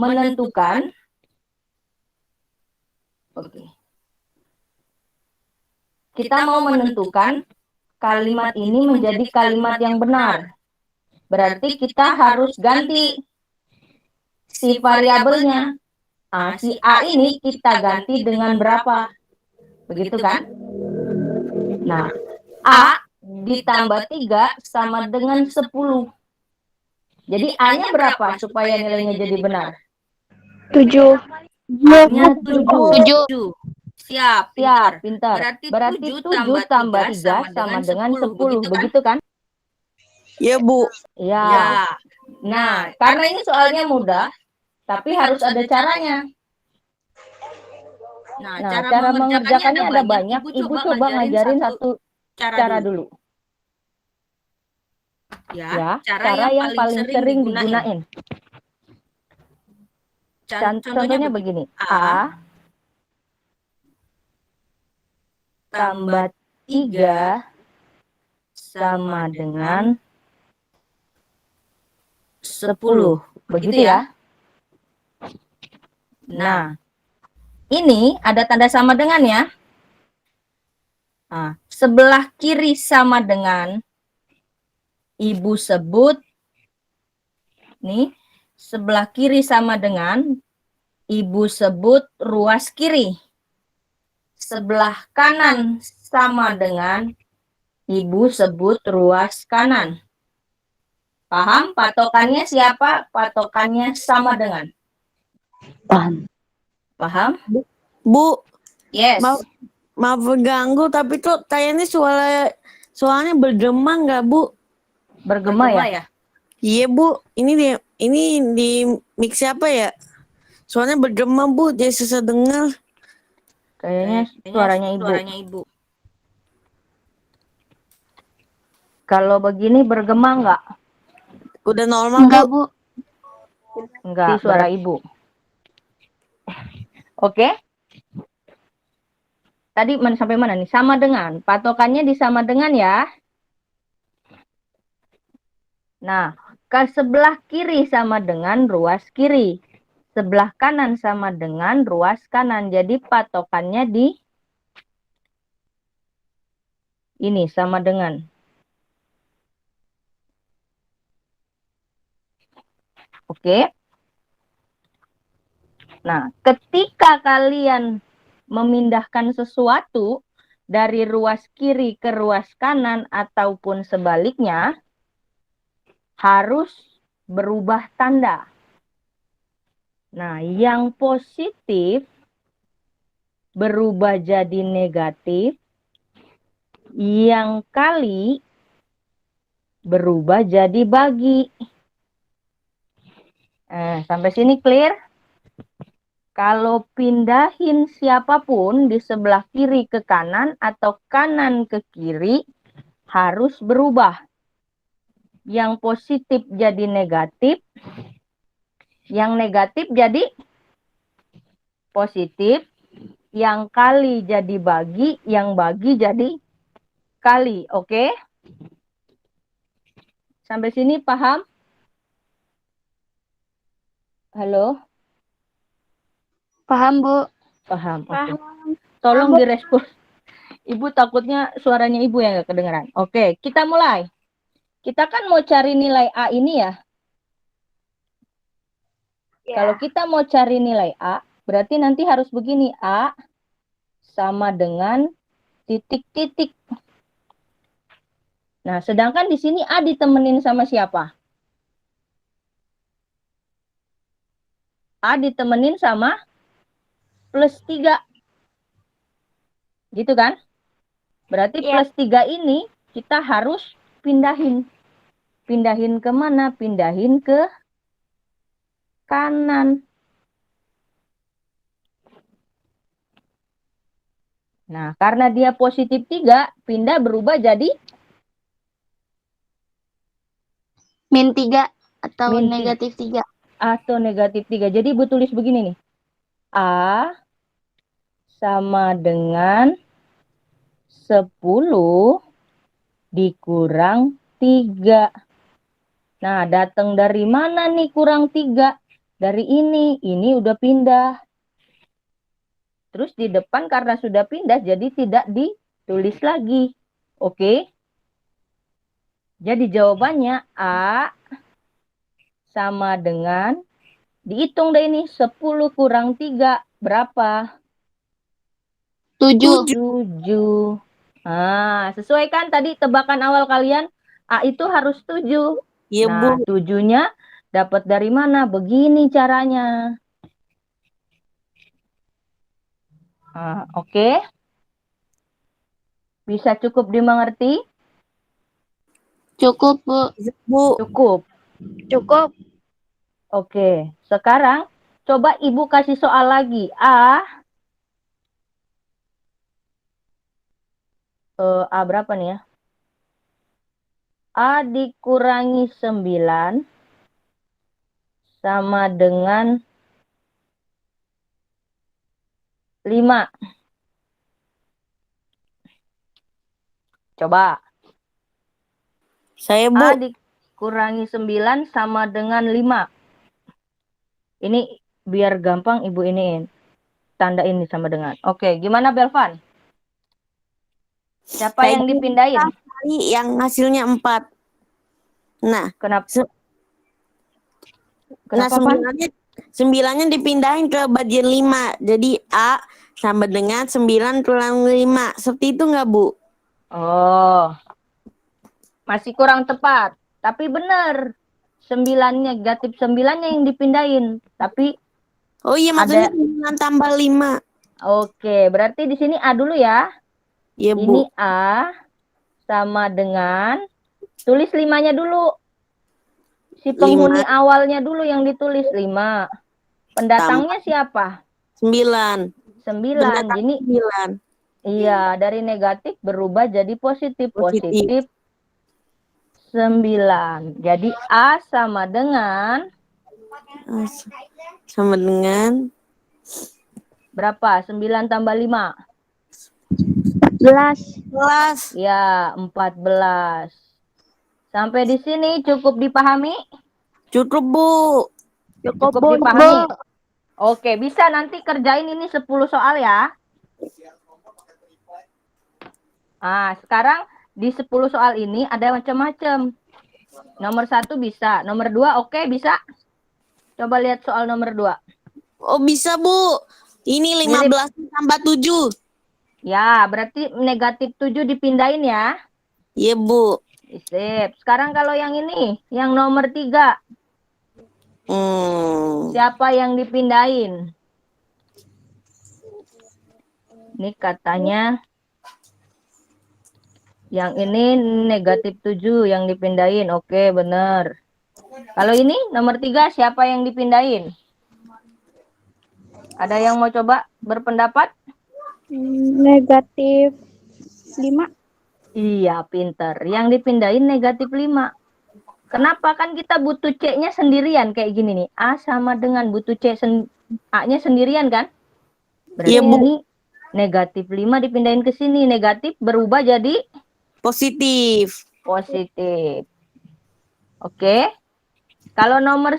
menentukan, oke. Kita mau menentukan kalimat ini menjadi kalimat yang benar. Berarti kita harus ganti si variabelnya. Si A ini kita ganti dengan berapa? Begitu kan? Nah, A ditambah 3 sama dengan 10. Jadi A-nya berapa supaya nilainya jadi benar? 7. A-nya 7. 7. Siap, pintar. Berarti 7 tambah 3 sama dengan 10. Begitu kan? Iya, Bu. Ya. Nah, karena ini soalnya mudah, tapi harus ada caranya. Nah, cara mengerjakannya ada banyak. Ibu coba ngajarin satu cara dulu. Ya, cara yang paling sering digunain. Contohnya begini. A tambah 3 sama dengan 10. Begitu ya. Nah, ini ada tanda sama dengan ya. Nah, sebelah kiri sama dengan, ibu sebut, nih, sebelah kiri sama dengan, ibu sebut ruas kiri. Sebelah kanan sama dengan, ibu sebut ruas kanan. Paham? Patokannya siapa? Patokannya sama dengan. Paham. Paham? Bu, Yes. maaf ganggu, tapi tuh kayaknya suaranya bergema nggak, Bu? Bergema ya? Iya, Bu. Ini di mix siapa ya? Suaranya bergema, Bu. Dia susah dengar. Kayaknya suaranya ibu. Kalau begini bergema nggak? Udah normal, Enggak, Bu. Bu. Enggak, suara ibu. Oke. Tadi sampai mana nih? Sama dengan. Patokannya di sama dengan ya. Nah, ke sebelah kiri sama dengan ruas kiri. Sebelah kanan sama dengan ruas kanan. Jadi patokannya di ini sama dengan. Oke. Nah, ketika kalian memindahkan sesuatu dari ruas kiri ke ruas kanan ataupun sebaliknya, harus berubah tanda. Nah, yang positif berubah jadi negatif, yang kali berubah jadi bagi. Sampai sini clear? Kalau pindahin siapapun di sebelah kiri ke kanan atau kanan ke kiri, harus berubah. Yang positif jadi negatif, yang negatif jadi positif, yang kali jadi bagi, yang bagi jadi kali. Oke? Sampai sini paham? Halo? Paham, Bu. Paham. Oke. Tolong direspon. Ibu takutnya suaranya ibu yang nggak kedengeran. Oke, kita mulai. Kita kan mau cari nilai A ini ya. Kalau kita mau cari nilai A, berarti nanti harus begini. A sama dengan titik-titik. Nah, sedangkan di sini A ditemenin sama siapa? A ditemenin sama plus 3. Gitu kan? Berarti plus 3 ini kita harus pindahin. Pindahin ke mana? Pindahin ke kanan. Nah, karena dia positif 3, pindah berubah jadi min 3 atau min negatif 3. Atau negatif 3. Jadi ibu tulis begini nih. A sama dengan 10 dikurang 3. Nah, datang dari mana nih kurang 3? dari ini udah pindah. Terus di depan karena sudah pindah, jadi tidak ditulis lagi. Oke? Jadi jawabannya A sama dengan, dihitung deh ini, 10 kurang 3, berapa? 7. 7. Nah, sesuai kan tadi tebakan awal kalian? A itu harus 7. Iya, Nah, Bu. 7-nya dapat dari mana? Begini caranya. Oke. Bisa cukup dimengerti? Cukup, Bu. Bisa, Bu. Cukup. Cukup. Oke. Sekarang coba Ibu kasih soal lagi. A berapa nih ya? A dikurangi 9 sama dengan 5. Coba. Saya, A Bu. dikurangi 9 sama dengan 5. Ini biar gampang Ibu iniin. Tanda ini sama dengan. Oke, gimana Belvan? Siapa Kayak yang gini dipindahin? tadi yang hasilnya 4. Nah, Kenapa? Se- nah Kenapa, Pan? sembilannya dipindahin ke bagian 5. Jadi A sama dengan 9 kurang 5. Seperti itu nggak, Bu? Oh, masih kurang tepat. Tapi benar. 9 negatif 9-nya yang dipindahin. Tapi Oh iya, maksudnya 9 tambah 5. oke, berarti di sini A dulu ya. Iya, Ini Bu. A sama dengan, tulis 5-nya dulu. Si penghuni 5 awalnya dulu yang ditulis 5. tambah Pendatangnya siapa? 9. 9. Pendatang Jadi 9. iya, dari negatif berubah jadi positif. Positif. Positif 9. Jadi A sama dengan Sama dengan berapa? 9 tambah 5. 14. 11. Ya, 14. Sampai di sini cukup dipahami? Cukup, Bu. Cukup, Cukup Bu. dipahami? Oke, bisa nanti kerjain ini 10 soal ya. Sekarang di 10 soal ini ada macam-macam. Nomor 1 bisa, nomor 2 oke bisa. Coba lihat soal nomor 2. Oh, bisa, Bu. Ini 15 tambah 7. Ya, berarti negatif 7 dipindahin ya. Iya, Bu. Sip. Sekarang kalau yang ini, yang nomor 3. Siapa yang dipindahin? Ini katanya yang ini negatif 7 yang dipindahin. Oke, benar. Kalau ini nomor 3 siapa yang dipindahin? Ada yang mau coba berpendapat? Negatif 5. Iya, pinter. Yang dipindahin negatif 5. Kenapa? Kan kita butuh C-nya sendirian kayak gini nih. A sama dengan butuh A-nya sendirian kan? Berarti Iya, Bu. ini negatif 5 dipindahin ke sini. Negatif berubah jadi Positif. positif. Oke. Kalau nomor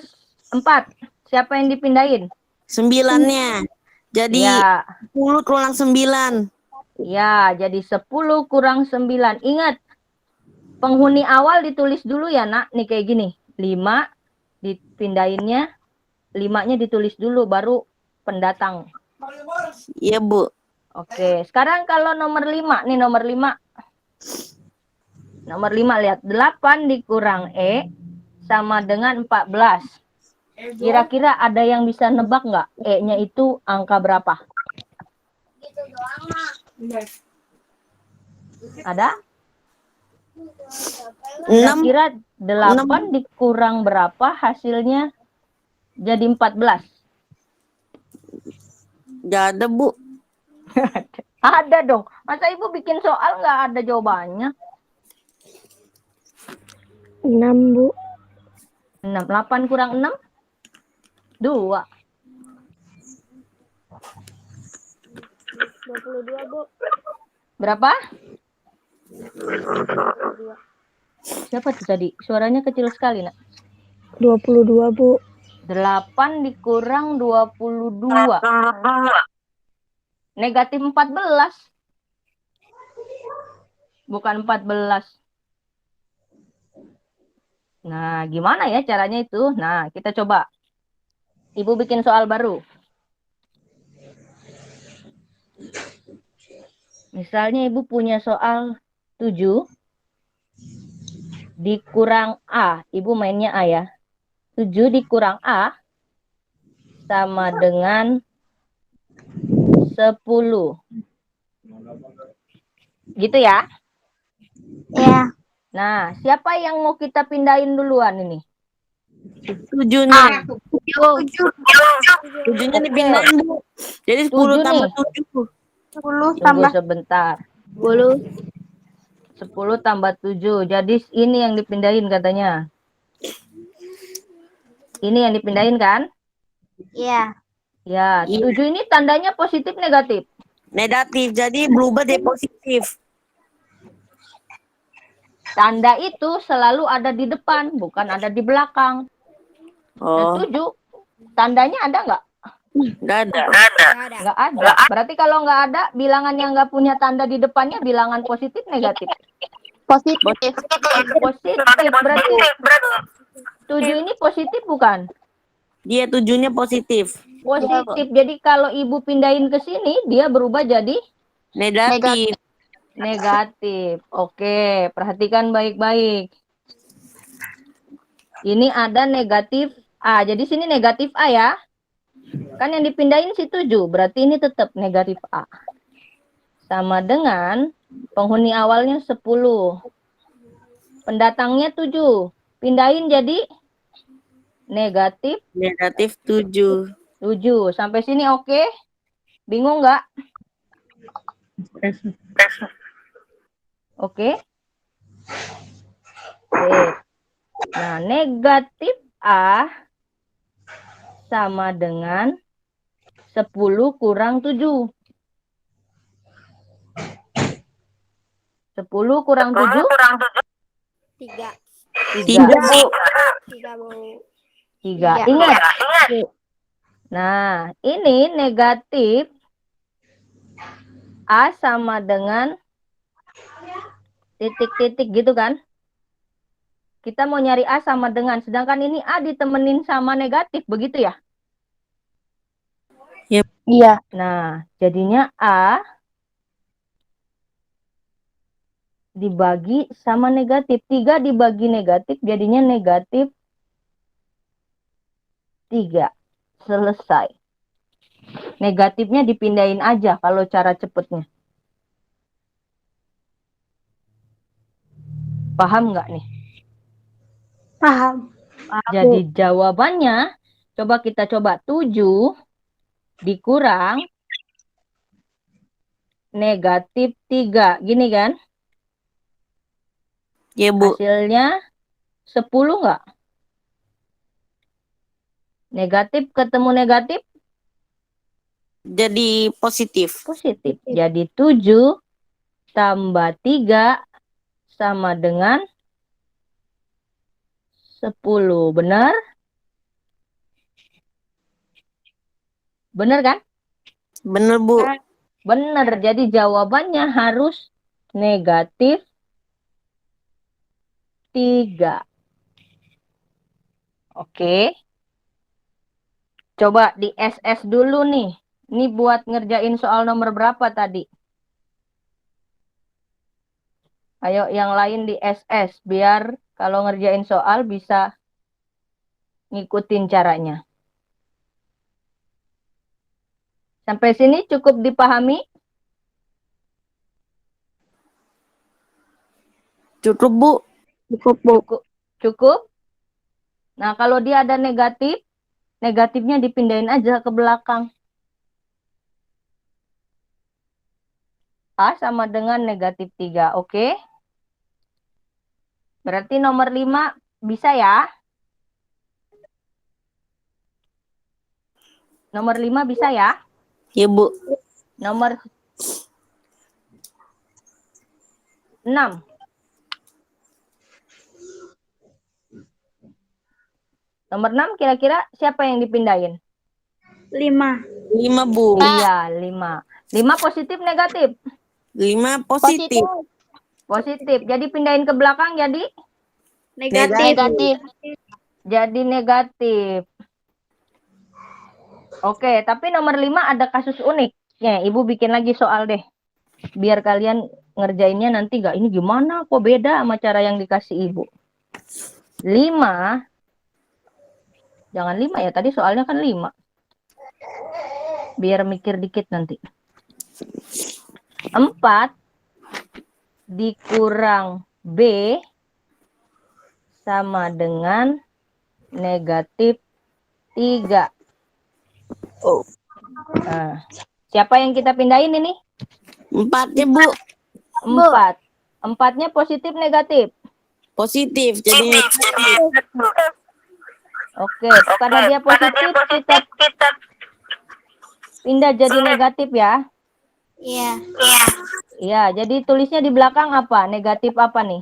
4, siapa yang dipindahin? 9-nya. Jadi Ya, 10 kurang 9. ya, jadi 10 kurang 9. Ingat, penghuni awal ditulis dulu ya, Nak. Nih kayak gini. 5 dipindahinnya, 5-nya ditulis dulu, baru pendatang. Iya, Bu. Oke, sekarang kalau nomor 5, nih nomor 5. Nomor 5, lihat. 8 dikurang E sama dengan 14. Kira-kira ada yang bisa nebak nggak? E-nya itu angka berapa? Ada? 6. Kira-kira 8 dikurang berapa hasilnya jadi 14? Gak ada, Bu. Ada dong. Masa Ibu bikin soal nggak ada jawabannya? 6, Bu. 6. 8 kurang 6? 2. 22, Bu. Berapa? Siapa tuh tadi? Suaranya kecil sekali, Nak. 22, Bu. 8 dikurang 22. Negatif 14. Bukan 14. Nah, gimana ya caranya itu? Nah, kita coba. Ibu bikin soal baru. Misalnya ibu punya soal 7 dikurang A. Ibu mainnya A ya. 7 dikurang A sama dengan 10. Gitu ya. Ya. Nah, siapa yang mau kita pindahin duluan ini? 7-nya. 7-nya Oke. dipindahin, Bu. Jadi 10 7 tambah nih. 7. 10 Tunggu tambah sebentar. 10. 10 tambah 7. Jadi ini yang dipindahin katanya. Ini yang dipindahin kan? Iya. Ya, Iya. 7 ini tandanya positif negatif. Negatif. Jadi berubah jadi positif. Tanda itu selalu ada di depan, bukan ada di belakang. Nah, Oh, 7 tandanya ada nggak? enggak ada. Nggak ada. Berarti kalau nggak ada, bilangan yang nggak punya tanda di depannya bilangan positif negatif. Positif. Positif. Berarti 7 ini positif bukan? Dia 7-nya positif. Positif. Jadi kalau ibu pindahin ke sini, dia berubah jadi Negatif. negatif. Oke, perhatikan baik-baik. Ini ada negatif A. Jadi sini negatif A ya. Kan yang dipindahin si 7. Berarti ini tetap negatif A. Sama dengan penghuni awalnya 10. Pendatangnya 7. Pindahin jadi negatif Negatif 7. 7. Sampai sini oke? Bingung nggak? Oke? Oke. Nah, negatif A sama dengan 10 kurang 7. 10 kurang 7? 3. 3. 3, Bu. 3, Bu. 3. Iya. Ingat. Nah, ini negatif A sama dengan titik-titik gitu kan? Kita mau nyari A sama dengan, sedangkan ini A ditemenin sama negatif, begitu ya? Iya. Nah, jadinya A dibagi sama negatif. 3 dibagi negatif, jadinya negatif 3. Selesai. Negatifnya dipindahin aja kalau cara cepetnya. Paham nggak nih? Paham. Jadi jawabannya, coba kita coba 7 dikurang negatif 3. Gini kan? Ya, Bu. Hasilnya 10 nggak? Negatif ketemu negatif? Jadi positif. Positif. Jadi 7 tambah 3 sama dengan 10. Benar? Benar kan? Bener, Bu. Benar. Jadi jawabannya harus negatif 3. Oke. Coba di SS dulu nih. Ini buat ngerjain soal nomor berapa tadi? Ayo yang lain di SS. Biar kalau ngerjain soal bisa ngikutin caranya. Sampai sini cukup dipahami? Cukup, Bu. Cukup, Bu. Cukup? Nah, kalau dia ada negatif, negatifnya dipindahin aja ke belakang. A sama dengan negatif 3, oke? Berarti nomor 5 bisa ya? Nomor 5 bisa ya? Ya, Bu. Nomor 6. Nomor 6 kira-kira siapa yang dipindahin? 5. 5, Bu. Iya, 5. 5 positif negatif? 5 positif. Positif. Jadi pindahin ke belakang jadi? Negatif. Jadi negatif. Oke, tapi nomor 5 ada kasus unik. Ya, Ibu bikin lagi soal deh. Biar kalian ngerjainnya nanti ini gimana kok beda sama cara yang dikasih Ibu. 5. Jangan 5 ya, tadi soalnya kan 5. Biar mikir dikit nanti. 4 dikurang B sama dengan negatif 3. Oh. Nah, siapa yang kita pindahin ini? 4-nya, Bu. 4. 4-nya positif negatif? Positif. Jadi Oke, karena dia positif kita pindah jadi negatif ya. Iya. Iya, jadi tulisnya di belakang apa? Negatif apa nih?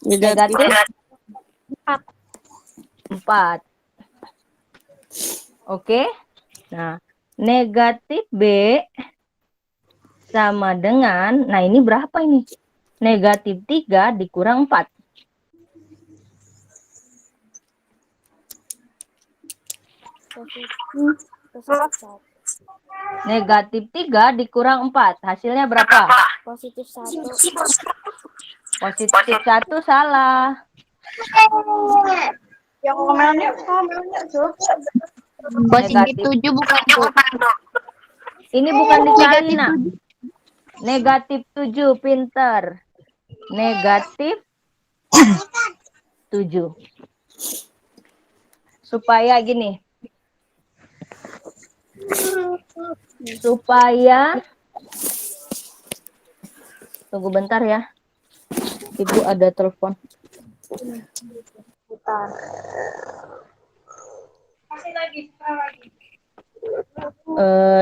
negatif. 4. Oke. Nah, negatif B sama dengan, nah ini berapa ini? Negatif 3 dikurang 4. Negatif 3 dikurang 4. Hasilnya berapa? Positif 1. Positif 1 salah. Yang komennya tuh. Positif 7 bukan tuh. Ini bukan dikali, nak. Negatif 7, pinter. Negatif 7. Supaya gini. Supaya, tunggu bentar ya. Ibu ada telepon.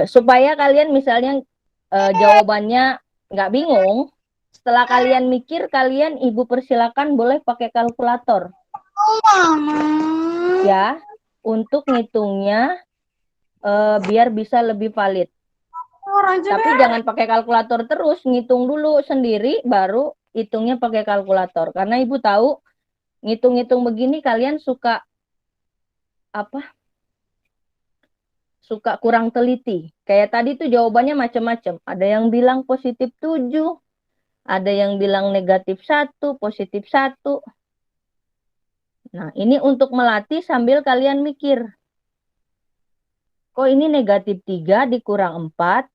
Supaya kalian misalnya jawabannya nggak bingung, setelah kalian mikir, kalian Ibu persilakan boleh pakai kalkulator. Ya, untuk ngitungnya biar bisa lebih valid. Tapi jangan pakai kalkulator terus, ngitung dulu sendiri, baru hitungnya pakai kalkulator. Karena Ibu tahu, ngitung-ngitung begini kalian suka suka kurang teliti. Kayak tadi tuh jawabannya macam-macam. Ada yang bilang positif 7, ada yang bilang negatif 1, positif 1. Nah, ini untuk melatih sambil kalian mikir. Kok ini negatif 3 dikurang 4,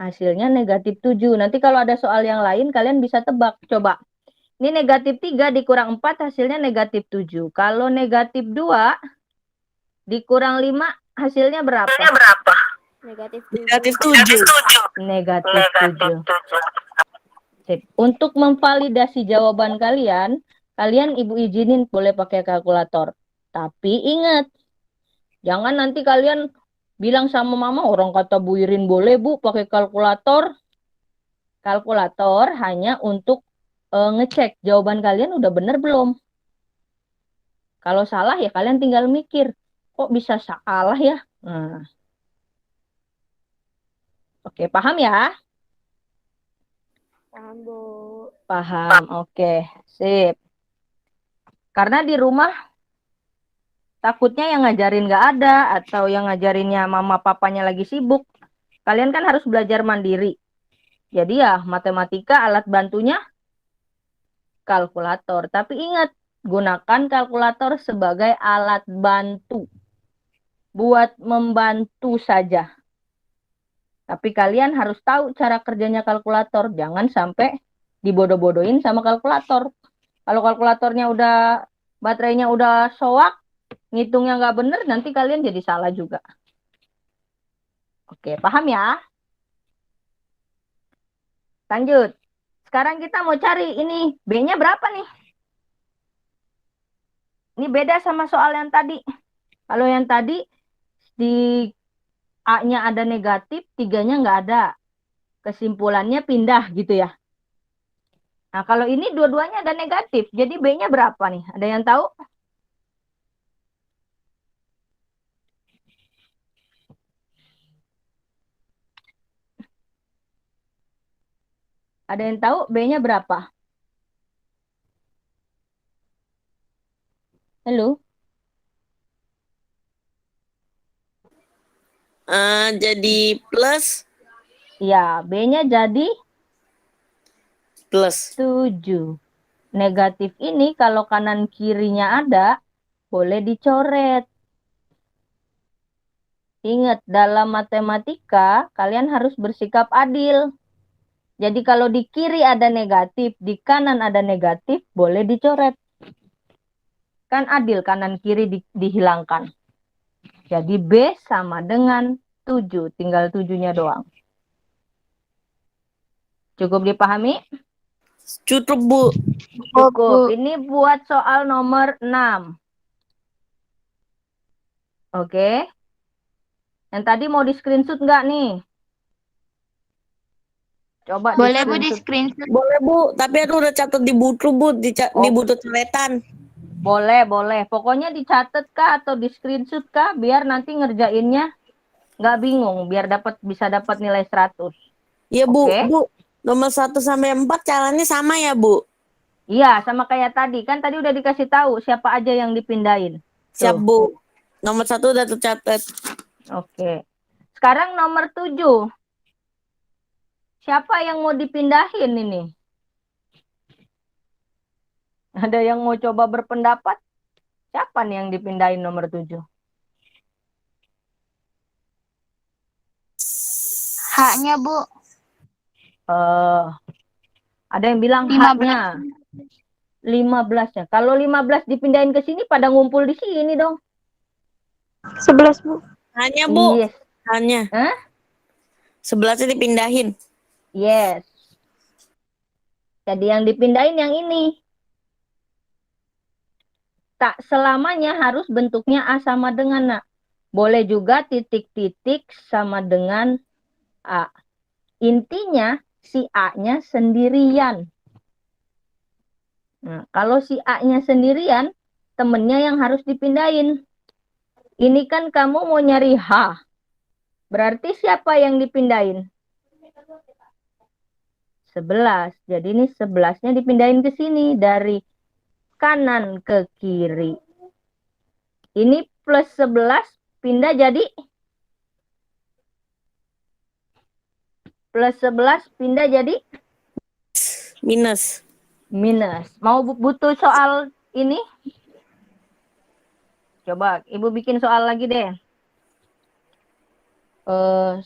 hasilnya negatif 7. Nanti kalau ada soal yang lain, kalian bisa tebak. Coba. Ini negatif 3 dikurang 4, hasilnya negatif 7. Kalau negatif 2 dikurang 5, hasilnya berapa? Negatif Negatif 7. Negatif 7. Sip. Untuk memvalidasi jawaban kalian, kalian Ibu izinin boleh pakai kalkulator. Tapi ingat, jangan nanti kalian bilang sama mama, orang kata Bu Irin boleh Bu pakai kalkulator. Kalkulator hanya untuk ngecek jawaban kalian udah bener belum. Kalau salah ya kalian tinggal mikir, kok bisa salah ya? Nah. Oke, paham ya? Paham, Bu. Paham, oke, sip. Karena di rumah takutnya yang ngajarin nggak ada, atau yang ngajarinnya mama papanya lagi sibuk. Kalian kan harus belajar mandiri. Jadi ya matematika alat bantunya kalkulator. Tapi ingat, gunakan kalkulator sebagai alat bantu. Buat membantu saja. Tapi kalian harus tahu cara kerjanya kalkulator. Jangan sampai dibodoh-bodohin sama kalkulator. Kalau kalkulatornya udah, baterainya udah soak, ngitungnya nggak bener, nanti kalian jadi salah juga. Oke, paham ya? Lanjut. Sekarang kita mau cari ini, B-nya berapa nih? Ini beda sama soal yang tadi. Kalau yang tadi, di A-nya ada negatif, 3-nya nggak ada. Kesimpulannya pindah gitu ya. Nah, kalau ini dua-duanya ada negatif, jadi B-nya berapa nih? Ada yang tahu? Ada yang tahu B-nya berapa? Halo? Jadi plus Ya, B-nya jadi plus. 7. Negatif ini kalau kanan kirinya ada, boleh dicoret. Ingat, dalam matematika, kalian harus bersikap adil. Jadi kalau di kiri ada negatif, di kanan ada negatif, boleh dicoret. Kan adil, kanan kiri dihilangkan. Jadi B sama dengan 7, tinggal 7-nya doang. Cukup dipahami? Cukup, Bu. Cukup. Ini buat soal nomor 6. Oke. Yang tadi mau di-screenshot nggak nih? Coba Boleh Bu di-screenshot. di screenshot. Boleh, Bu. Tapi aku udah catat di buku, Bu. Di buku coretan. Boleh, boleh. Pokoknya dicatat kah atau di-screenshot kah, biar nanti ngerjainnya nggak bingung, biar bisa dapat nilai 100. Iya, Bu. Oke. Bu, nomor 1 sampai 4 caranya sama ya, Bu? Iya, sama kayak tadi. Kan tadi udah dikasih tahu siapa aja yang dipindahin. Siap, Tuh. Bu. Nomor 1 udah tercatat. Oke. Sekarang nomor 7. Siapa yang mau dipindahin ini? Ada yang mau coba berpendapat? Siapa nih yang dipindahin nomor 7? Haknya Bu. Ada yang bilang 15. haknya 15-nya. Kalau 15 dipindahin ke sini pada ngumpul di sini dong. 11 Bu. Hanya, Bu. Yes. Hanya. Hah? 11-nya dipindahin. Yes. Jadi yang dipindahin yang ini. Tak selamanya harus bentuknya A sama dengan A. Boleh juga titik-titik sama dengan A. Intinya si A-nya sendirian. Nah, kalau si A-nya sendirian, temennya yang harus dipindahin. Ini kan kamu mau nyari H. Berarti siapa yang dipindahin? 11. Jadi ini 11-nya dipindahin ke sini. Dari kanan ke kiri. Ini plus 11 pindah jadi plus 11 pindah jadi Minus. minus. Mau butuh soal ini? Coba Ibu bikin soal lagi deh. 9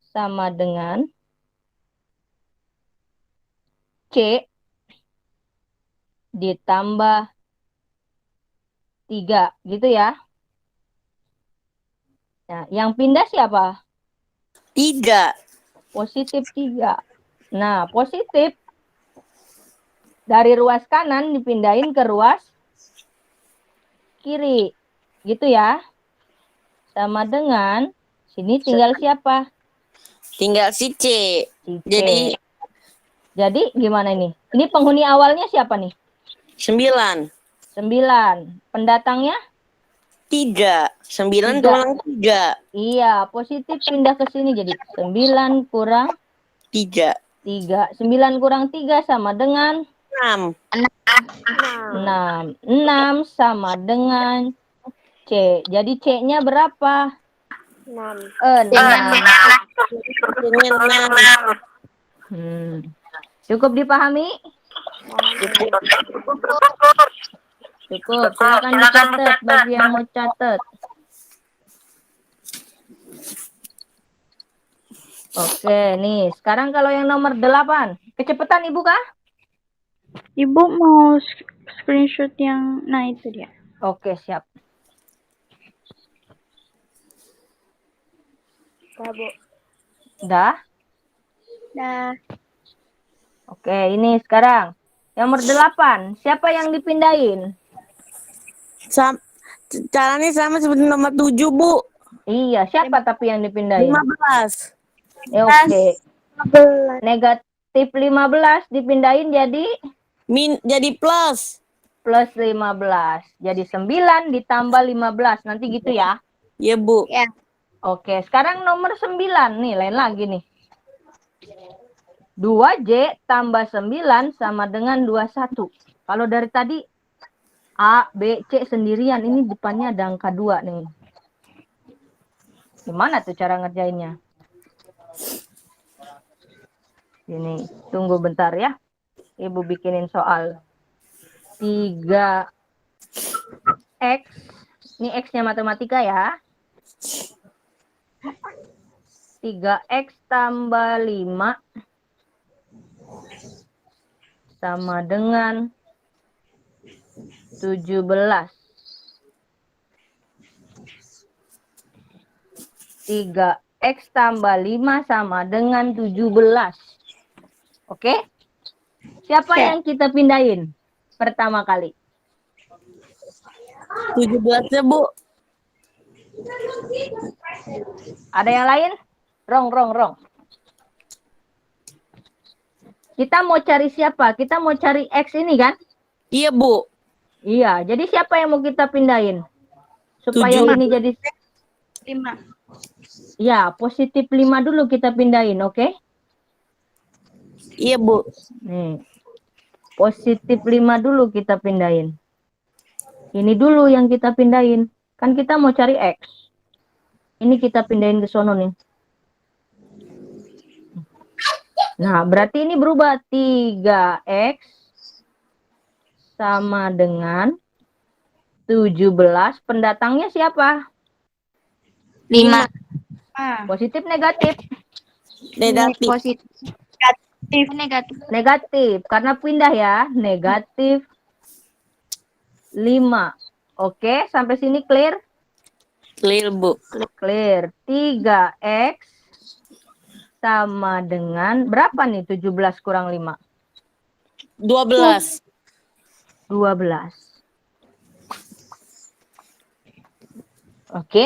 sama dengan C ditambah 3, gitu ya. Nah, yang pindah siapa? 3. Positif 3. Nah, positif dari ruas kanan dipindahin ke ruas kiri. Gitu ya. Sama dengan sini tinggal siapa? Tinggal si C. Si C. Jadi gimana ini? Ini penghuni awalnya siapa nih? 9. 9. Pendatangnya? 3. 9 3. kurang 3. Iya, positif pindah ke sini jadi 9 kurang 3. 3. 9 kurang 3 sama dengan 6. 6. 6 sama dengan C. Jadi C-nya berapa? 6. 6. Cukup dipahami? Cukup. Silakan dicatat bagi yang mau catat. Oke, nih. Sekarang kalau yang nomor 8. Kecepatan Ibu kah? Ibu mau screenshot yang itu dia. Oke, siap. Udah Bu. Udah? Dah. Oke, ini sekarang. Yang nomor 8. Siapa yang dipindahin? Caranya sama seperti nomor 7, Bu. Iya, siapa tapi yang dipindahin? 15. Oke. Negatif 15 dipindahin jadi? Jadi plus. Plus 15. Jadi 9 ditambah 15. Nanti gitu ya? Iya, Bu. Ya. Oke, sekarang nomor 9. Nih, lain lagi nih. 2J tambah 9 sama dengan 21. Kalau dari tadi A, B, C sendirian, ini depannya ada angka 2 nih. Gimana tuh cara ngerjainnya? Ini, tunggu bentar ya. Ibu bikinin soal. 3X, ini X-nya matematika ya. 3X tambah 5 sama dengan 17. 3X tambah 5 sama dengan 17. Oke? Siapa Oke. yang kita pindahin pertama kali? 17 ya, Bu. Ada yang lain? Rong. Kita mau cari siapa? Kita mau cari X ini kan? Iya, Bu. Iya, jadi siapa yang mau kita pindahin? Supaya 7. ini jadi... 5. Ya, positif 5 dulu kita pindahin, oke? Iya, Bu. Nih, positif 5 dulu kita pindahin. Ini dulu yang kita pindahin. Kan kita mau cari X. Ini kita pindahin ke sono nih. Nah, berarti ini berubah. 3X sama dengan 17. Pendatangnya siapa? 5. Positif, negatif? Negatif. Positif. Negatif. Negatif. Karena pindah ya. Negatif 5. Oke, sampai sini clear? Clear, Bu. Clear. 3X sama dengan berapa nih 17 kurang 5? 12. 12. Oke?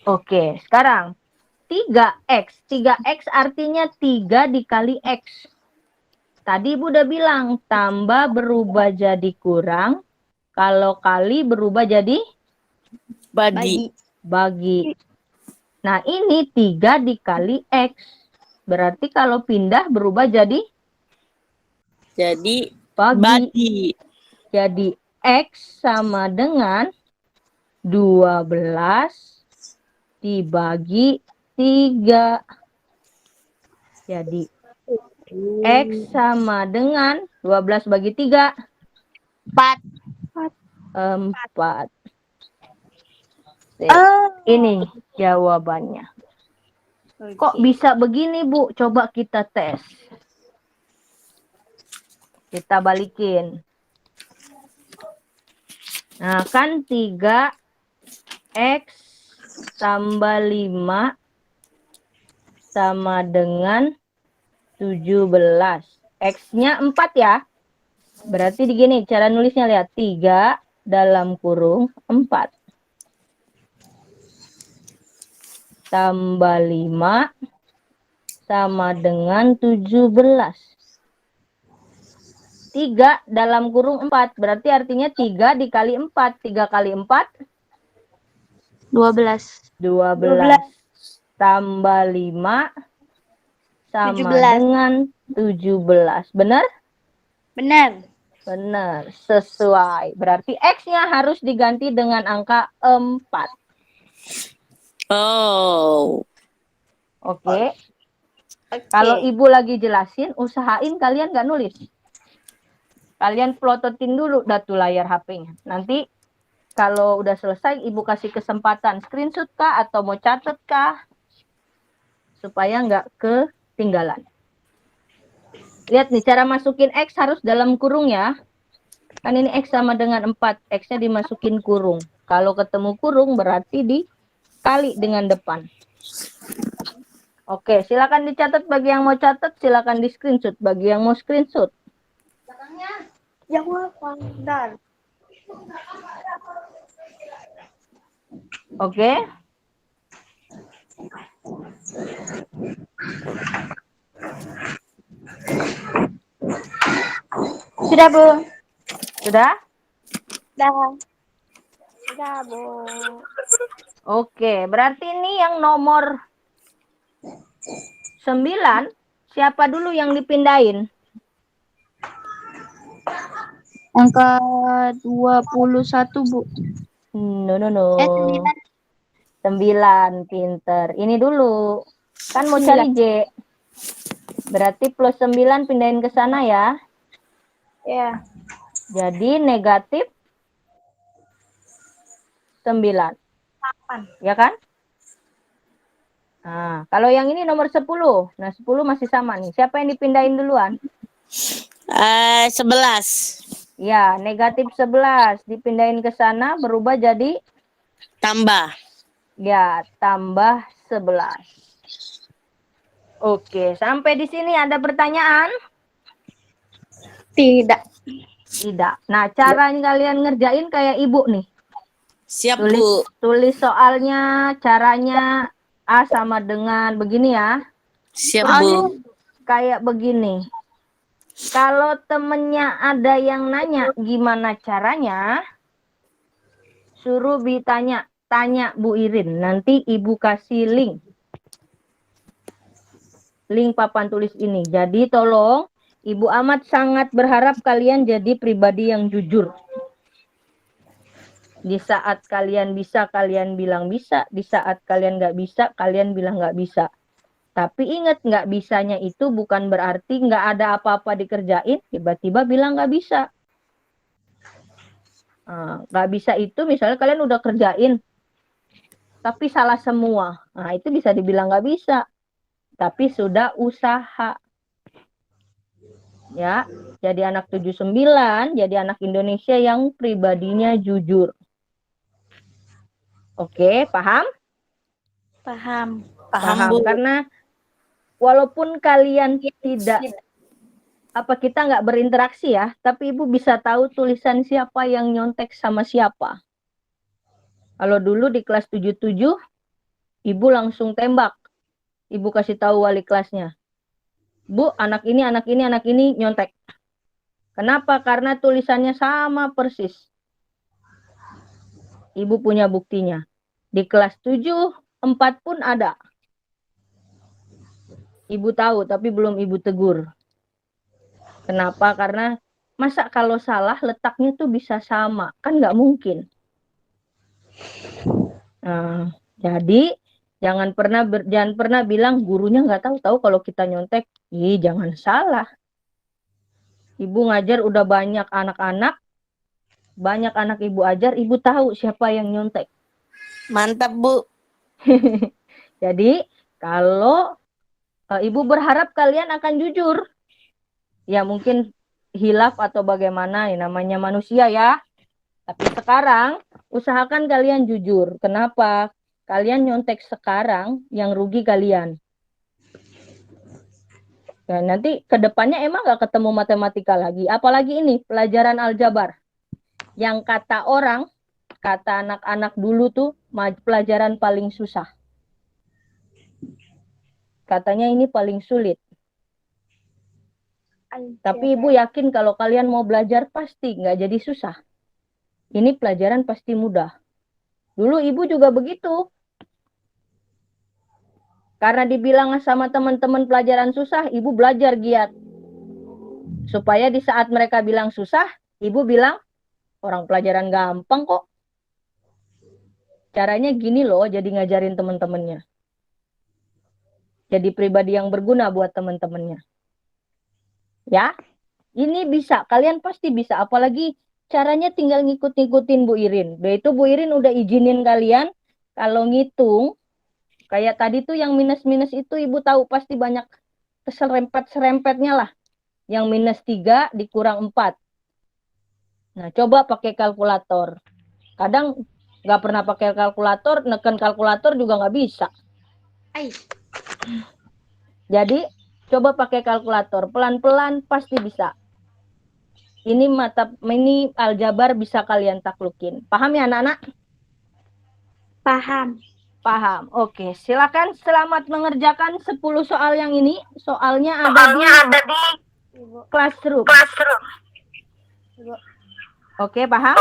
Oke, sekarang 3X. 3X artinya 3 dikali X. Tadi Ibu udah bilang, tambah berubah jadi kurang. Kalau kali berubah jadi Bagi. bagi. Nah, ini 3 dikali X. Berarti kalau pindah berubah jadi Jadi bagi. bagi. Jadi X sama dengan 12 dibagi 3. Jadi X sama dengan 12 bagi 3. 4. 4. Ini jawabannya. Kok bisa begini, Bu? Coba kita tes. Kita balikin. Nah, kan 3X tambah 5 sama dengan 17. X-nya 4 ya. Berarti begini, cara nulisnya lihat. 3 dalam kurung 4. Tambah 5 sama dengan 17. 3 dalam kurung 4. Berarti artinya 3 dikali 4. 3 kali 4? 12. 12. Tambah 5 sama 17. dengan 17. Benar? Benar. Benar. Sesuai. Berarti X-nya harus diganti dengan angka 4. Oh. Oke. Kalau Ibu lagi jelasin, usahain kalian nggak nulis. Kalian plototin dulu datu layar HP-nya. Nanti kalau udah selesai, Ibu kasih kesempatan screenshot kah atau mau catat kah? Supaya nggak ketinggalan. Lihat nih, cara masukin X harus dalam kurung ya. Kan ini X sama dengan 4. X-nya dimasukin kurung. Kalau ketemu kurung berarti dikali dengan depan. Oke, silakan dicatat bagi yang mau catat, silakan di screenshot bagi yang mau screenshot. Jawab, Pandar. Oke. Sudah, Bu. Sudah? Sudah, Bu. Oke, berarti ini yang nomor 9, siapa dulu yang dipindahin? Angka 21, Bu. No, no, no. 9. 9, pinter. Ini dulu. Kan mau 9. cari J. Berarti plus 9 pindahin ke sana ya. Ya. Jadi negatif 9. 8. Ya kan? Nah, kalau yang ini nomor 10. Nah, 10 masih sama nih. Siapa yang dipindahin duluan? 11. Ya, negatif 11. Dipindahin ke sana berubah jadi Tambah. ya, tambah 11. Oke, sampai di sini ada pertanyaan? Tidak. Tidak. Nah, cara kalian ngerjain kayak ibu nih. Siap, Bu. Tulis soalnya, caranya A sama dengan begini ya. Siap, Bu. Kayak begini. Kalau temennya ada yang nanya gimana caranya, suruh tanya Bu Irin. Nanti ibu kasih link. Link papan tulis ini. Jadi tolong, Ibu amat sangat berharap kalian jadi pribadi yang jujur. Di saat kalian bisa, kalian bilang bisa. Di saat kalian nggak bisa, kalian bilang nggak bisa. Tapi ingat, nggak bisanya itu bukan berarti nggak ada apa-apa dikerjain, tiba-tiba bilang nggak bisa. Nggak bisa itu misalnya kalian udah kerjain, tapi salah semua. Nah, itu bisa dibilang nggak bisa. Tapi sudah usaha. Ya, jadi anak 79, jadi anak Indonesia yang pribadinya jujur. Oke, paham? Paham. Paham, Paham, Bu. karena walaupun kalian tidak kita nggak berinteraksi ya, tapi Ibu bisa tahu tulisan siapa yang nyontek sama siapa. Kalau dulu di kelas 77, Ibu langsung tembak. Ibu kasih tahu wali kelasnya. Bu, anak ini nyontek. Kenapa? Karena tulisannya sama persis. Ibu punya buktinya. Di kelas 7, 4 pun ada. Ibu tahu, tapi belum Ibu tegur. Kenapa? Karena masa kalau salah letaknya tuh bisa sama? Kan nggak mungkin. Nah, jadi jangan pernah bilang gurunya nggak tahu kalau kita nyontek. Ih, jangan salah. Ibu ngajar udah banyak anak-anak. Banyak anak Ibu ajar, Ibu tahu siapa yang nyontek. Mantap, Bu. Jadi, kalau Ibu berharap kalian akan jujur. Ya mungkin hilaf atau bagaimana, ya namanya manusia ya. Tapi sekarang usahakan kalian jujur. Kenapa? Kalian nyontek sekarang, yang rugi kalian. Nah, nanti kedepannya emang nggak ketemu matematika lagi. Apalagi ini pelajaran aljabar. Yang kata orang, kata anak-anak dulu tuh pelajaran paling susah. Katanya ini paling sulit. Tapi Ibu yakin kalau kalian mau belajar pasti nggak jadi susah. Ini pelajaran pasti mudah. Dulu Ibu juga begitu. Karena dibilang sama teman-teman pelajaran susah, Ibu belajar giat. Supaya di saat mereka bilang susah, Ibu bilang, orang pelajaran gampang kok. Caranya gini loh, jadi ngajarin teman-temannya. Jadi pribadi yang berguna buat teman-temannya. Ya, ini bisa. Kalian pasti bisa. Apalagi caranya tinggal ngikut-ngikutin Bu Irin. Udah itu Bu Irin udah izinin kalian kalau ngitung. Kayak tadi tuh yang minus-minus itu Ibu tahu pasti banyak keserempet-serempetnya lah. Yang minus 3 dikurang 4. Nah, coba pakai kalkulator. Kadang nggak pernah pakai kalkulator, neken kalkulator juga nggak bisa. Jadi, coba pakai kalkulator. Pelan-pelan pasti bisa. Ini aljabar bisa kalian taklukin. Paham ya anak-anak? Paham. Paham. Oke, silakan selamat mengerjakan 10 soal yang ini. Soalnya ada di classroom. Oke, paham?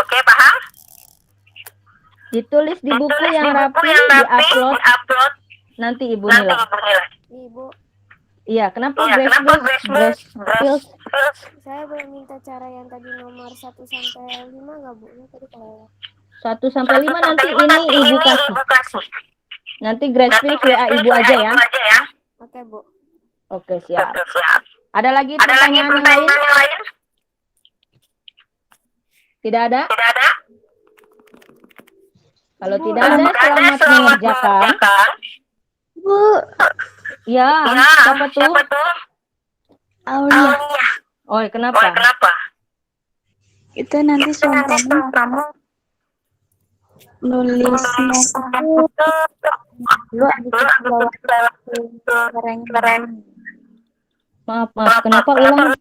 Ditulis di buku yang rapi, di-upload. Nanti Ibu nilai. Ibu. Iya, kenapa Grace Pills? Saya boleh minta cara yang tadi nomor 1 sampai 5 nggak Bu? Ini tadi kalau 1 sampai 5 nanti ini Ibu kasih. Nanti Grace Pills WA Ibu aja ya. oke Bu. Oke, siap. Ada lagi pertanyaan yang lain? Tidak ada? Kalau tidak ada, selamat mengerjakan. Bu, Ya, siapa tuh? Aulia. Oh, kenapa? Itu nanti kamu nulisnya itu dulu habis itu bawa keren. Maaf, kenapa ulang?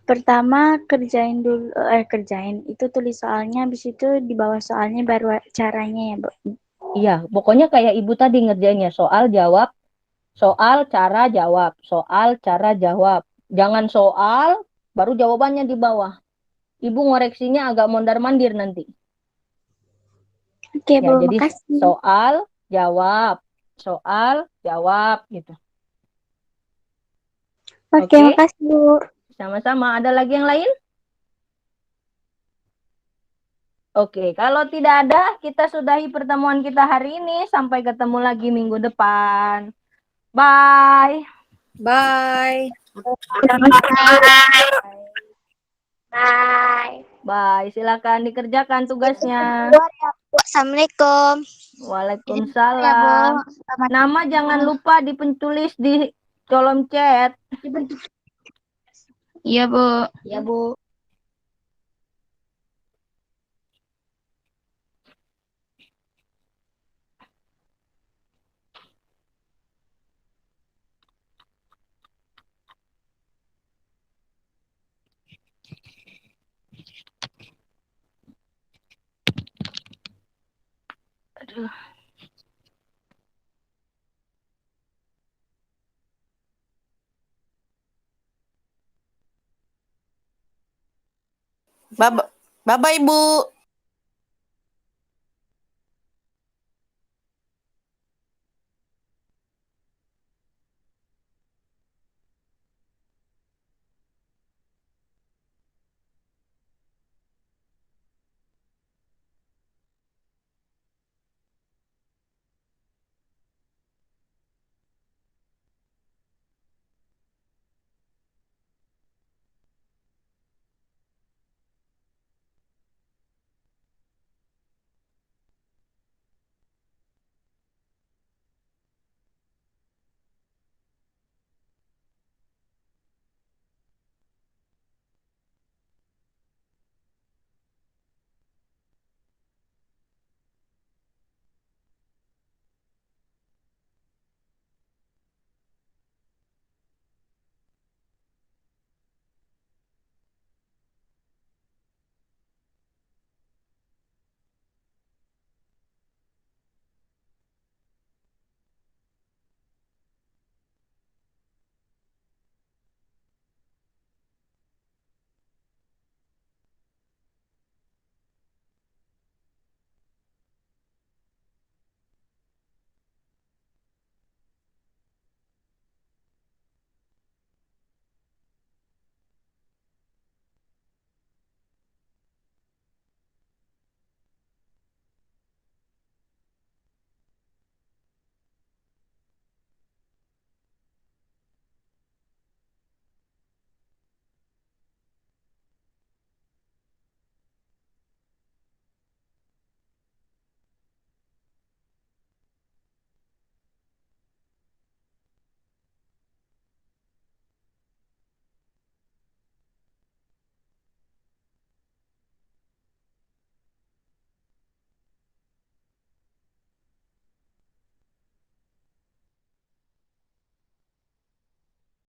Pertama kerjain dulu, kerjain itu tulis soalnya, habis itu di bawah soalnya baru caranya ya, Bu. Iya, pokoknya kayak Ibu tadi ngerjainnya. Soal, jawab. Soal, cara, jawab. Soal, cara, jawab. Jangan soal, baru jawabannya di bawah. Ibu ngoreksinya agak mondar-mandir nanti. Oke, Ya, Bu, jadi makasih. soal, jawab. Soal, jawab gitu. Oke, makasih, Bu. Sama-sama. Ada lagi yang lain? Oke, kalau tidak ada, kita sudahi pertemuan kita hari ini. Sampai ketemu lagi minggu depan. Bye. Bye. Bye. Bye. Silakan dikerjakan tugasnya. Assalamualaikum. Waalaikumsalam. Nama jangan lupa dipentulis di kolom chat. Iya, Bu. Iya, Bu. Aduh. Bye bye Ibu.